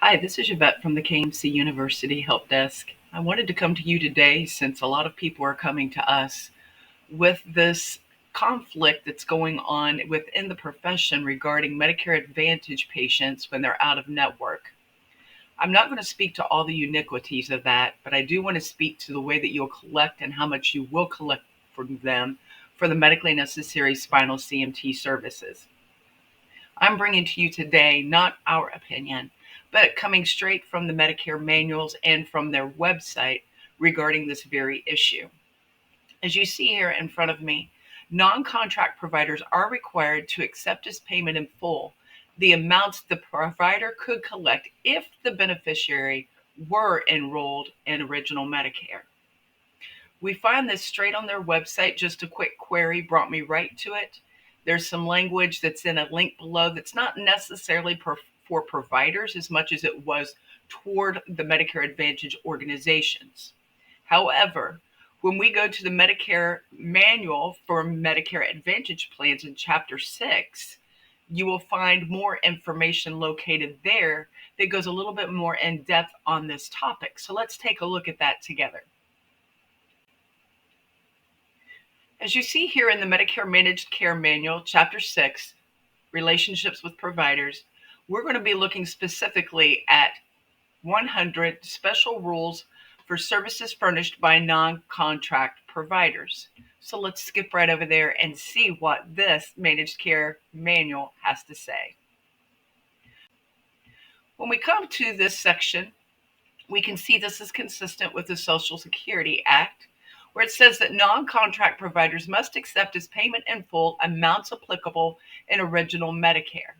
Hi, this is Yvette from the KMC University Help Desk. I wanted to come to you today since a lot of people are coming to us with this conflict that's going on within the profession regarding Medicare Advantage patients when they're out of network. I'm not going to speak to all the uniquities of that, but I do want to speak to the way that you'll collect and how much you will collect from them for the medically necessary spinal CMT services. I'm bringing to you today not our opinion, but coming straight from the Medicare manuals and from their website regarding this very issue. As you see here in front of me, non-contract providers are required to accept as payment in full the amounts the provider could collect if the beneficiary were enrolled in original Medicare. We find this straight on their website. Just a quick query brought me right to it. There's some language that's in a link below that's not necessarily for providers as much as it was toward the Medicare Advantage organizations. However, when we go to the Medicare manual for Medicare Advantage plans in Chapter 6, you will find more information located there that goes a little bit more in depth on this topic. So let's take a look at that together. As you see here in the Medicare Managed Care Manual, Chapter 6, Relationships with Providers, we're going to be looking specifically at 100 special rules for services furnished by non-contract providers. So let's skip right over there and see what this Managed Care Manual has to say. When we come to this section, we can see this is consistent with the Social Security Act, where it says that non-contract providers must accept as payment in full amounts applicable in original Medicare.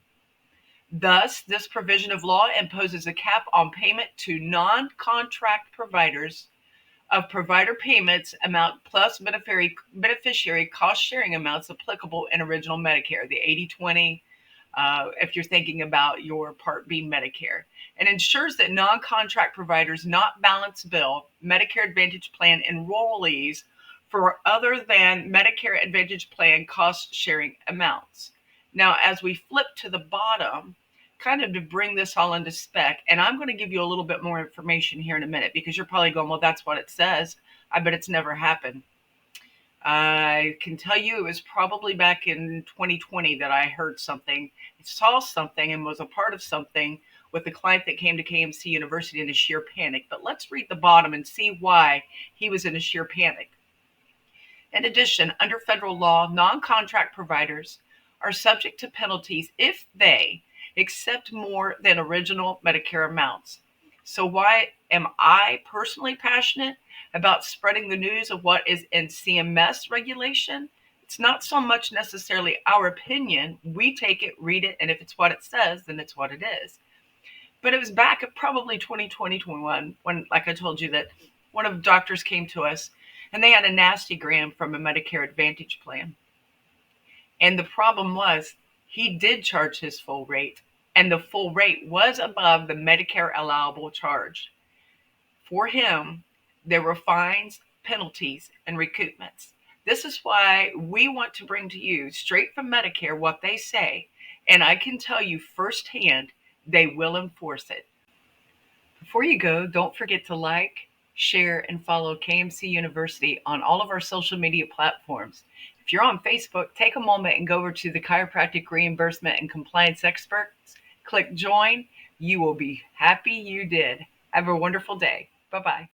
Thus, this provision of law imposes a cap on payment to non-contract providers of provider payments amount plus beneficiary cost-sharing amounts applicable in original Medicare, the 80/20, if you're thinking about your Part B Medicare, and ensures that non-contract providers not balance bill Medicare Advantage plan enrollees for other than Medicare Advantage plan cost-sharing amounts. Now, as we flip to the bottom, kind of to bring this all into spec, and I'm going to give you a little bit more information here in a minute because you're probably going, well, that's what it says. I bet it's never happened. I can tell you it was probably back in 2020 that I heard something, saw something, and was a part of something with a client that came to KMC University in a sheer panic. But let's read the bottom and see why he was in a sheer panic. In addition, under federal law, non-contract providers are subject to penalties if they accept more than original Medicare amounts. So why am I personally passionate about spreading the news of what is in CMS regulation? It's not so much necessarily our opinion. We take it, read it, and if it's what it says, then it's what it is. But it was back at probably 2020, 2021, when, like I told you, that one of the doctors came to us and they had a nasty gram from a Medicare Advantage plan. And the problem was he did charge his full rate, and the full rate was above the Medicare allowable charge. For him, there were fines, penalties, and recoupments. This is why we want to bring to you straight from Medicare what they say, and I can tell you firsthand, they will enforce it. Before you go, don't forget to like, share, and follow KMC University on all of our social media platforms. If you're on Facebook, take a moment and go over to the Chiropractic Reimbursement and Compliance Experts. Click join. You will be happy you did. Have a wonderful day. Bye-bye.